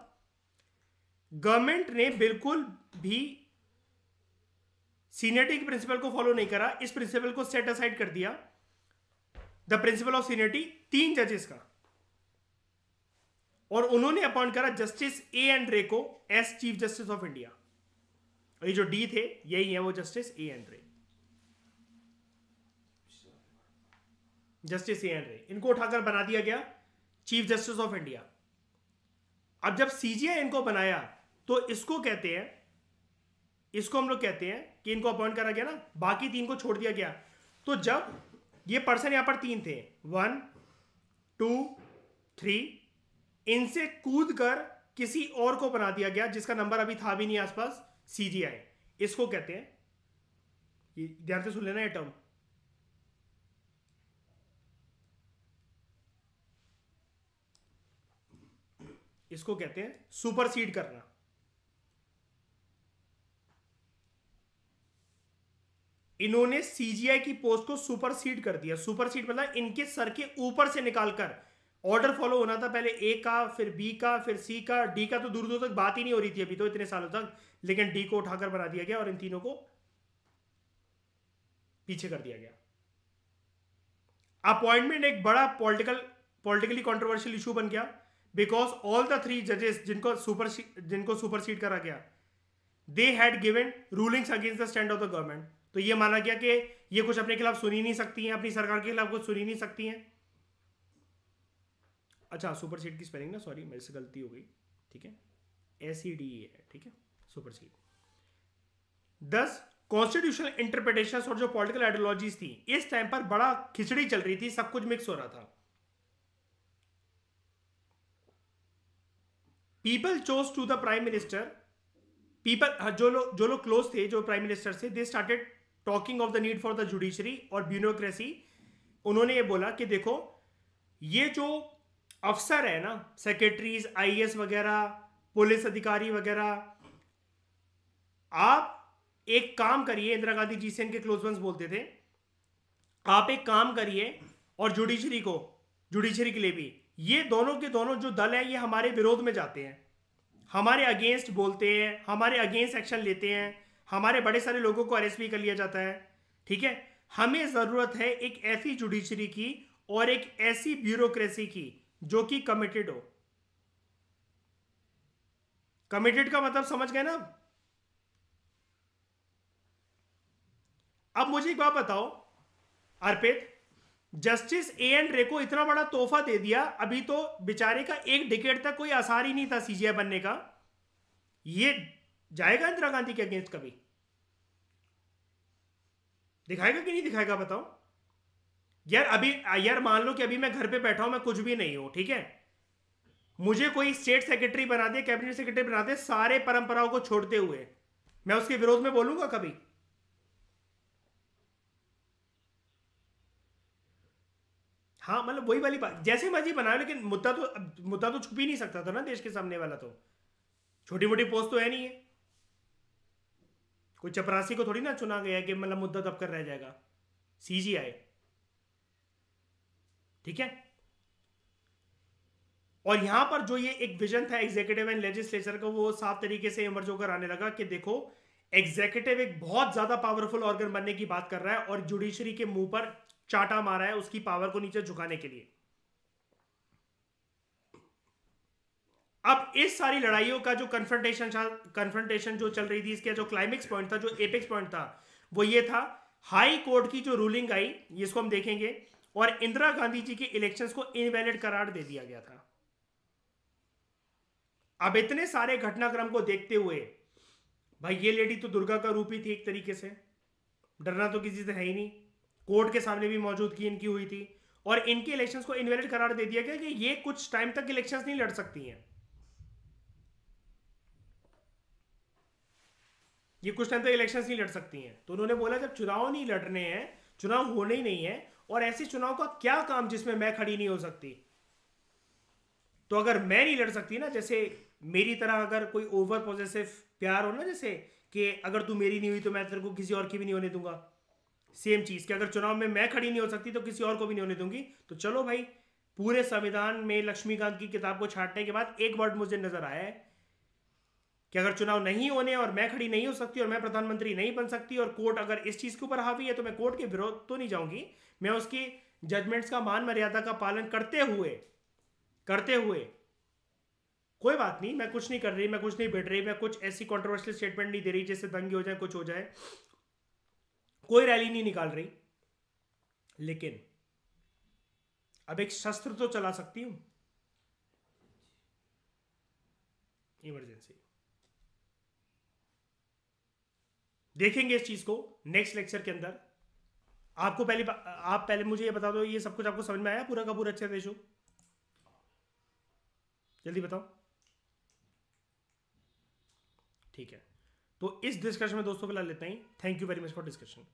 गवर्नमेंट ने बिल्कुल भी सीनियरिटी के प्रिंसिपल को फॉलो नहीं करा, इस प्रिंसिपल को सेट असाइड कर दिया, द प्रिंसिपल ऑफ सीनियरिटी, 3 जजेस का, और उन्होंने अपॉइंट करा जस्टिस ए एन रे को as chief justice of India. और ये जो डी थे यही है वो justice A N Ray, justice A N Ray, इनको उठाकर बना दिया गया चीफ जस्टिस ऑफ इंडिया। अब जब सीजीआई इनको बनाया तो इसको कहते हैं, इसको हम लोग कहते हैं कि इनको अपॉइंट करा गया ना, बाकी 3 को छोड़ दिया गया। तो जब ये पर्सन यहां पर 3 थे, 1 2 3, इनसे कूद कर किसी और को बना दिया गया जिसका नंबर अभी था भी नहीं आसपास, सीजीआई। इसको कहते हैं, ये ध्यान से सुन लेना ये टर्म, इसको कहते हैं सुपरसीड करना। इन्होंने सीजीआई की पोस्ट को सुपरसीड कर दिया। सुपरसीड मतलब इनके सर के ऊपर से निकालकर, ऑर्डर फॉलो होना था पहले ए का, फिर बी का, फिर सी का, डी का तो दूर दूर तक बात ही नहीं हो रही थी अभी तो इतने सालों तक, लेकिन डी को उठाकर बना दिया गया और इन तीनों को पीछे कर दिया गया। अपॉइंटमेंट एक बड़ा पॉलिटिकली कंट्रोवर्शियल इशू बन गया, बिकॉज ऑल द 3 जजेस जिनको सुपरसीड करा गया, they had given rulings against the stand of the government. तो ये माना गया कि ये कुछ अपने खिलाफ सुन ही नहीं सकती हैं, अपनी सरकार के खिलाफ कुछ सुन ही नहीं सकती हैं। अच्छा, सुपरसीड की स्पेलिंग ना, सॉरी मेरे से गलती हो गई, ठीक है, SEDE है, ठीक है, सुपरसीड। 10 कॉन्स्टिट्यूशनल इंटरप्रिटेशन और जो पॉलिटिकल आइडियोलॉजीज थी, इस टाइम पर बड़ा खिचड़ी चल रही थी, सब कुछ मिक्स हो रहा था. पीपल चोज to the prime minister, people जो लोग क्लोज थे, जो प्राइम मिनिस्टर से, they started talking of the need for the judiciary और ब्यूरोक्रेसी. उन्होंने ये बोला कि देखो, ये जो अफसर है ना, सेक्रेटरीज, आईएएस वगैरह, पुलिस अधिकारी वगैरह, आप एक काम करिए, इंदिरा गांधी जी से इनके क्लोज वंस बोलते थे, आप एक काम करिए और जुडिशरी के लिए भी, ये दोनों के दोनों जो दल हैं, ये हमारे विरोध में जाते हैं, हमारे अगेंस्ट बोलते हैं, हमारे अगेंस्ट एक्शन लेते हैं, हमारे बड़े सारे लोगों को अरेस्ट भी कर लिया जाता है. ठीक है, हमें जरूरत है एक ऐसी जुडिशरी की और एक ऐसी ब्यूरोक्रेसी की जो कि कमिटेड हो. कमिटेड का मतलब समझ गए ना? अब मुझे एक बात बताओ अर्पित, जस्टिस ए एन रे को इतना बड़ा तोहफा दे दिया, अभी तो बेचारे का एक डिकेड तक कोई आसार ही नहीं था सीजीआई बनने का. ये जाएगा इंदिरा गांधी के अगेंस्ट कभी? दिखाएगा कि नहीं दिखाएगा बताओ यार. अभी यार मान लो कि अभी मैं घर पे बैठा हूं, मैं कुछ भी नहीं हूं, ठीक है, मुझे कोई स्टेट सेक्रेटरी बना दे, कैबिनेट सेक्रेटरी बना दे, सारे परंपराओं को छोड़ते हुए, मैं उसके विरोध में बोलूंगा कभी? हाँ, मतलब वही वाली बात, जैसे मर्जी बनाओ, लेकिन मुद्दा तो छुप ही नहीं सकता था ना देश के सामने वाला. तो छोटी मोटी पोस्ट तो है नहीं है, कोई चपरासी को थोड़ी ना चुना गया कि मतलब मुद्दा दब कर रह जाएगा. सीजीआई, ठीक है. और यहां पर जो ये एक विजन था एग्जीक्यूटिव एंड लेजिस्लेचर का, वो साफ तरीके से इमर्ज होकर आने लगा कि देखो, एग्जीक्यूटिव एक बहुत ज्यादा पावरफुल ऑर्गन बनने की बात कर रहा है और जुडिशरी के मुंह पर चाटा मारा है उसकी पावर को नीचे झुकाने के लिए. अब इस सारी लड़ाइयों का जो कन्फ्रंटेशन जो चल रही थी, इसका जो क्लाइमेक्स पॉइंट था, जो एपेक्स पॉइंट था, वो ये था, हाई कोर्ट की जो रूलिंग आई, इसको हम देखेंगे, और इंदिरा गांधी जी के इलेक्शंस को इनवैलिड करार दे दिया गया था. अब इतने सारे घटनाक्रम को देखते हुए, भाई ये लेडी तो दुर्गा का रूप ही थी एक तरीके से, डरना तो किसी से है ही नहीं. कोर्ट के सामने भी मौजूदगी इनकी हुई थी और इनके इलेक्शंस को इनवैलिड करार दे दिया गया कि ये कुछ टाइम तक इलेक्शंस नहीं लड़ सकती हैं, ये कुछ टाइम तक इलेक्शंस नहीं लड़ सकती हैं. तो उन्होंने बोला जब चुनाव नहीं लड़ने हैं, चुनाव होने ही नहीं है, और ऐसे चुनाव का क्या काम जिसमें मैं खड़ी नहीं हो सकती. तो अगर मैं नहीं लड़ सकती ना, जैसे मेरी तरह अगर कोई ओवर पॉजेसिव प्यार हो ना, जैसे कि अगर तू मेरी नहीं हुई तो मैं तेरे को किसी और की भी नहीं होने दूंगा, सेम चीज कि अगर चुनाव में मैं खड़ी नहीं हो सकती तो किसी और को भी नहीं होने दूंगी. तो चलो भाई, पूरे संविधान में लक्ष्मीकांत की किताब को छांटने के बाद एक वर्ड मुझे नजर आया है कि अगर चुनाव नहीं होने और मैं खड़ी नहीं हो सकती और मैं प्रधानमंत्री नहीं बन सकती और कोर्ट अगर इस चीज के ऊपर हावी है, तो मैं कोर्ट के विरोध तो नहीं जाऊंगी, मैं उसकी जजमेंट्स का मान मर्यादा का पालन करते हुए कोई बात नहीं, मैं कुछ नहीं कर रही, मैं कुछ नहीं बैठ रही, मैं कुछ ऐसी कंट्रोवर्शियल स्टेटमेंट नहीं दे रही जिससे दंगे हो जाए, कुछ हो जाए, कोई रैली नहीं निकाल रही, लेकिन अब एक शस्त्र तो चला सकती हूं, इमरजेंसी. देखेंगे इस चीज को नेक्स्ट लेक्चर के अंदर. आप पहले मुझे ये बता दो, ये सब कुछ आपको समझ में आया पूरा का पूरा अच्छे से? जल्दी बताओ. ठीक है, तो इस डिस्कशन में दोस्तों फिलहाल लेते हैं. Thank you very much for discussion.